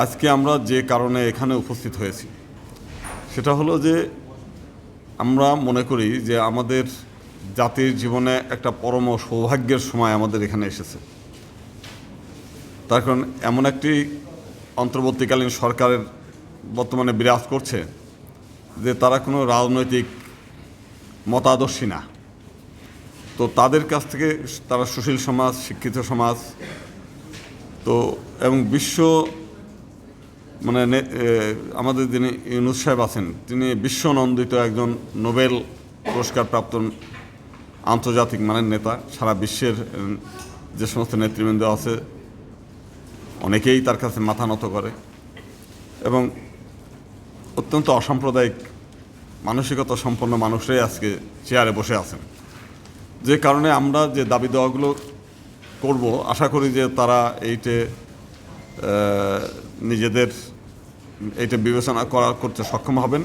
আজকে আমরা যে কারণে এখানে উপস্থিত হয়েছি সেটা হলো যে আমরা মনে করি যে আমাদের জাতির জীবনে একটা পরম সৌভাগ্যের সময় আমাদের এখানে এসেছে। তার কারণ এমন একটি অন্তর্বর্তীকালীন সরকারের বর্তমানে বিরাজ করছে যে তারা কোনো রাজনৈতিক মতাদর্শী না। তো তাদের কাছ থেকে তারা সুশীল সমাজ, শিক্ষিত সমাজ, তো এবং বিশ্ব আমাদের যিনি ইউনূস সাহেব আছেন তিনি বিশ্বনন্দিত একজন নোবেল পুরস্কার প্রাপ্ত আন্তর্জাতিক মানের নেতা। সারা বিশ্বের যে সমস্ত নেতৃবৃন্দ আছে অনেকেই তার কাছে মাথা নত করে এবং অত্যন্ত অসাম্প্রদায়িক মানসিকতা সম্পন্ন মানুষরাই আজকে চেয়ারে বসে আছেন। যে কারণে আমরা যে দাবি দেওয়াগুলো করব আশা করি যে তারা নিজেদের এইটা বিবেচনা করতে সক্ষম হবেন।